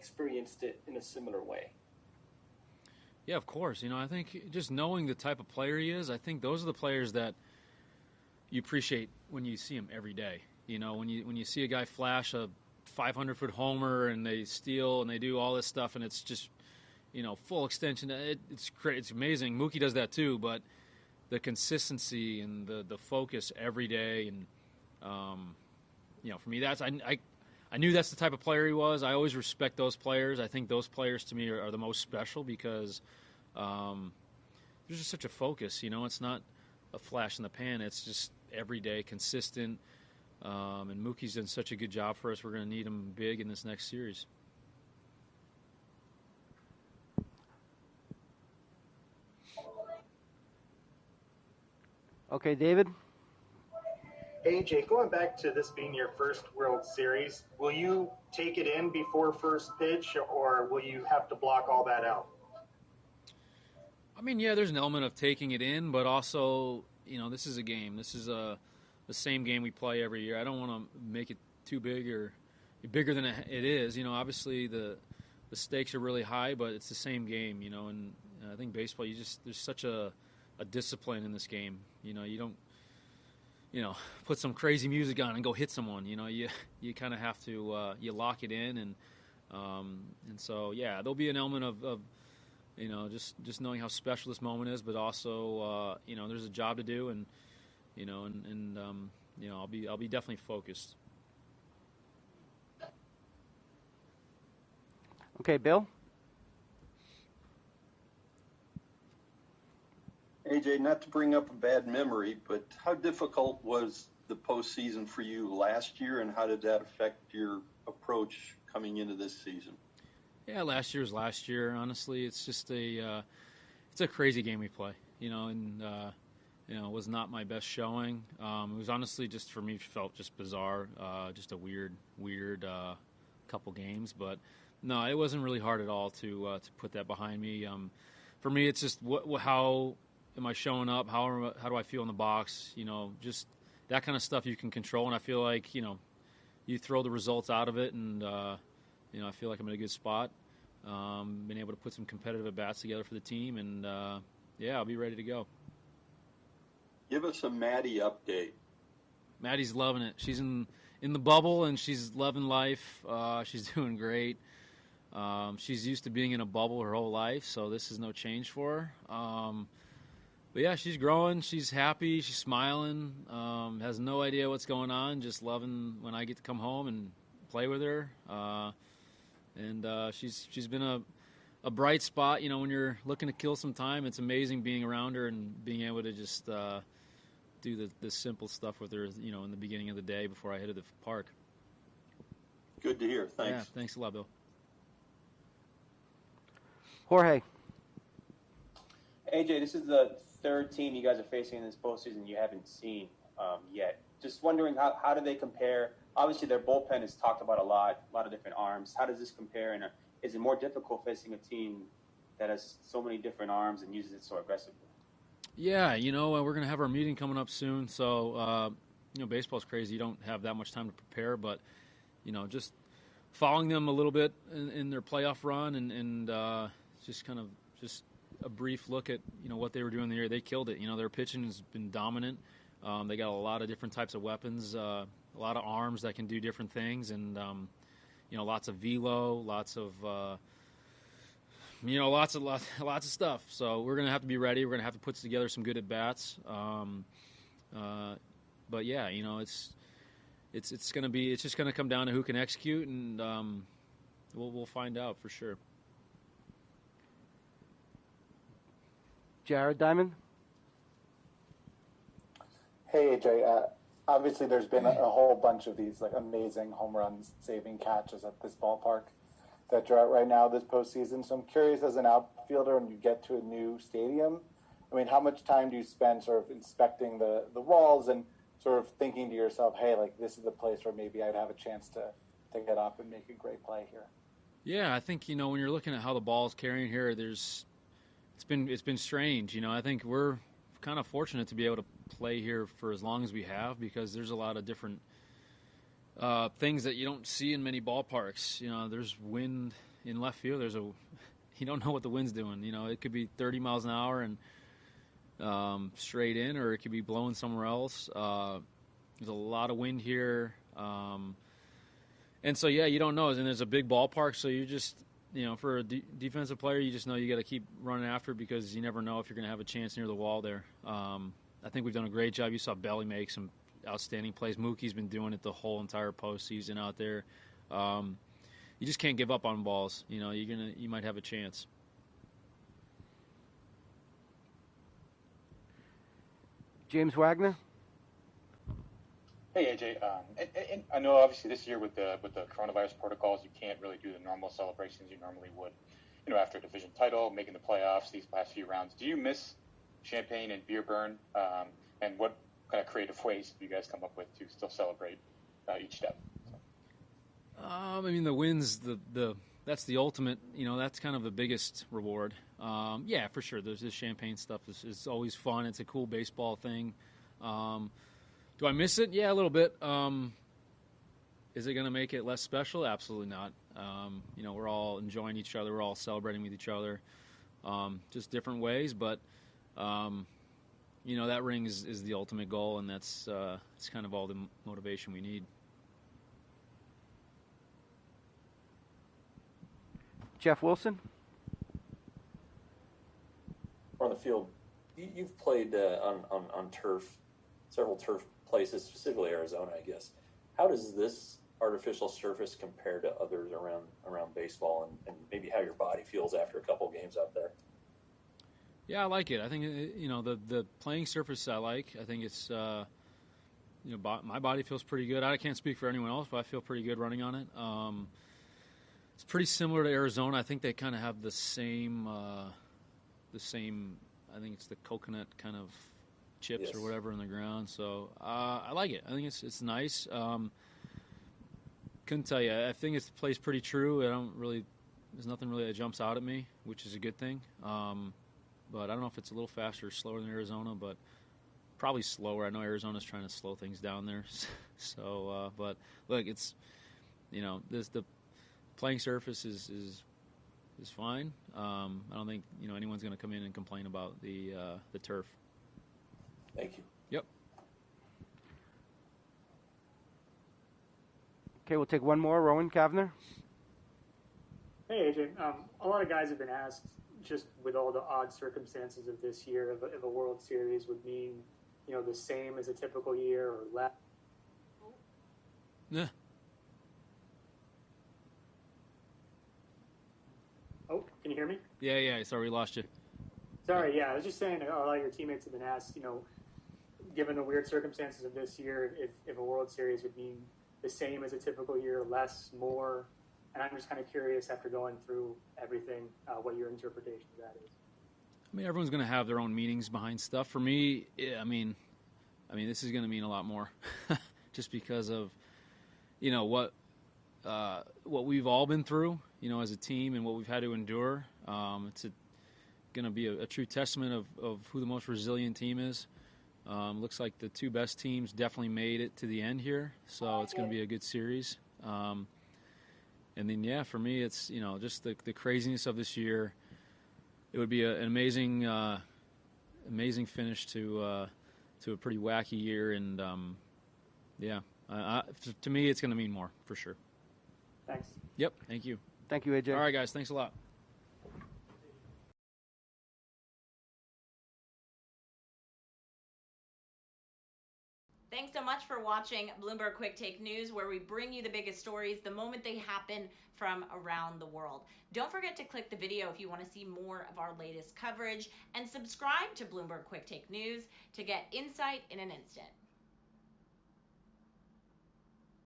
experienced it in a similar way. Yeah, of course. I think just knowing the type of player he is, I think those are the players that you appreciate when you see him every day. When you see a guy flash a 500-foot homer and they steal and they do all this stuff and it's just, full extension. It's great. It's amazing. Mookie does that too, but the consistency and the focus every day and, for me, that's I knew that's the type of player he was. I always respect those players. I think those players to me are the most special because there's just such a focus. It's not a flash in the pan. It's just every day, consistent. And Mookie's done such a good job for us. We're going to need him big in this next series. Okay, David? AJ, going back to this being your first World Series, will you take it in before first pitch, or will you have to block all that out? I mean, yeah, there's an element of taking it in, but also, this is a game. This is the same game we play every year. I don't want to make it too big or bigger than it is. Obviously the stakes are really high, but it's the same game, and I think baseball, there's such a discipline in this game. You don't, put some crazy music on and go hit someone. You kind of have to you lock it in, and so yeah, there'll be an element of just knowing how special this moment is, but also there's a job to do, and I'll be definitely focused. Okay, Bill. AJ, not to bring up a bad memory, but how difficult was the postseason for you last year, and how did that affect your approach coming into this season? Yeah, last year was last year. Honestly, it's just it's a crazy game we play. It was not my best showing. It was honestly just for me felt just bizarre, just a weird couple games. But no, it wasn't really hard at all to put that behind me. For me, it's just how am I showing up? How do I feel in the box? Just that kind of stuff you can control. And I feel like you throw the results out of it, and I feel like I'm in a good spot. Been able to put some competitive at-bats together for the team, and yeah, I'll be ready to go. Give us a Maddie update. Maddie's loving it. She's in the bubble, and she's loving life. She's doing great. She's used to being in a bubble her whole life, so this is no change for her. But yeah, she's growing. She's happy. She's smiling. Has no idea what's going on. Just loving when I get to come home and play with her. And she's been a bright spot. When you're looking to kill some time, it's amazing being around her and being able to just do the simple stuff with her. In the beginning of the day before I headed to the park. Good to hear. Thanks. Yeah, thanks a lot, Bill. Jorge. AJ, this is the third team you guys are facing in this postseason you haven't seen yet. Just wondering how do they compare? Obviously, their bullpen is talked about a lot of different arms. How does this compare? And is it more difficult facing a team that has so many different arms and uses it so aggressively? Yeah, we're going to have our meeting coming up soon. So, baseball's crazy. You don't have that much time to prepare, but, just following them a little bit in their playoff run and just kind of just a brief look at, what they were doing in the year. They killed it. Their pitching has been dominant. They got a lot of different types of weapons, a lot of arms that can do different things, and, lots of velo, lots of lots of stuff. So we're going to have to be ready. We're going to have to put together some good at-bats. But yeah, it's just going to come down to who can execute, and we'll find out for sure. Jared Diamond. Hey, AJ. Obviously, there's been a whole bunch of these amazing home runs, saving catches at this ballpark that you're at right now this postseason. So I'm curious, as an outfielder, when you get to a new stadium, how much time do you spend sort of inspecting the walls and sort of thinking to yourself, hey, this is the place where maybe I'd have a chance to get up and make a great play here? Yeah, I think, when you're looking at how the ball's carrying here, it's been strange. I think we're kind of fortunate to be able to play here for as long as we have, because there's a lot of different things that you don't see in many ballparks. There's wind in left field. You don't know what the wind's doing. It could be 30 miles an hour and straight in, or it could be blowing somewhere else. There's a lot of wind here. And so, you don't know. And there's a big ballpark, so you just, for a defensive player, you just know you got to keep running after it because you never know if you're going to have a chance near the wall there. I think we've done a great job. You saw Belly make some outstanding plays. Mookie's been doing it the whole entire postseason out there. You just can't give up on balls. You might have a chance. James Wagner. Hey AJ, and I know obviously this year with the coronavirus protocols, you can't really do the normal celebrations you normally would, after a division title, making the playoffs these last few rounds. Do you miss champagne and beer burn? And what kind of creative ways do you guys come up with to still celebrate each step? The wins, that's the ultimate. That's kind of the biggest reward. Yeah, for sure. There's this champagne stuff is always fun. It's a cool baseball thing. Do I miss it? Yeah, a little bit. Is it going to make it less special? Absolutely not. We're all enjoying each other. We're all celebrating with each other, just different ways. But, that ring is the ultimate goal, and that's it's kind of all the motivation we need. Jeff Wilson. On the field, you've played on turf, several turf places, specifically Arizona, I guess. How does this artificial surface compare to others around baseball, and maybe how your body feels after a couple of games out there? Yeah, I like it. I think the playing surface I like. I think it's my body feels pretty good. I can't speak for anyone else, but I feel pretty good running on it. It's pretty similar to Arizona. I think they kind of have the same. I think it's the coconut kind of chips Yes. or whatever in the ground. So I like it. I think it's nice. Couldn't tell you. I think it plays pretty true. There's nothing really that jumps out at me, which is a good thing. But I don't know if it's a little faster or slower than Arizona, but probably slower. I know Arizona's trying to slow things down there. So, but look, it's the playing surface is fine. I don't think anyone's going to come in and complain about the turf. Thank you. Yep. Okay, we'll take one more. Rowan Kavner. Hey AJ, a lot of guys have been asked, just with all the odd circumstances of this year, if a World Series would mean, the same as a typical year or less. Yeah. Oh, can you hear me? Yeah. Sorry, we lost you. Sorry, yeah, I was just saying a lot of your teammates have been asked, given the weird circumstances of this year, if a World Series would mean the same as a typical year, less, more. And I'm just kind of curious, after going through everything, what your interpretation of that is. Everyone's going to have their own meanings behind stuff. For me, this is going to mean a lot more, just because of, what we've all been through, as a team, and what we've had to endure. It's going to be a true testament of who the most resilient team is. Looks like the two best teams definitely made it to the end here, so it's going to be a good series. And then, for me, it's just the craziness of this year. It would be an amazing finish to a pretty wacky year, and to me, it's going to mean more for sure. Thanks. Yep. Thank you. Thank you, AJ. All right, guys. Thanks a lot. Thanks so much for watching Bloomberg Quick Take News, where we bring you the biggest stories the moment they happen from around the world. Don't forget to click the video if you want to see more of our latest coverage, and subscribe to Bloomberg Quick Take News to get insight in an instant.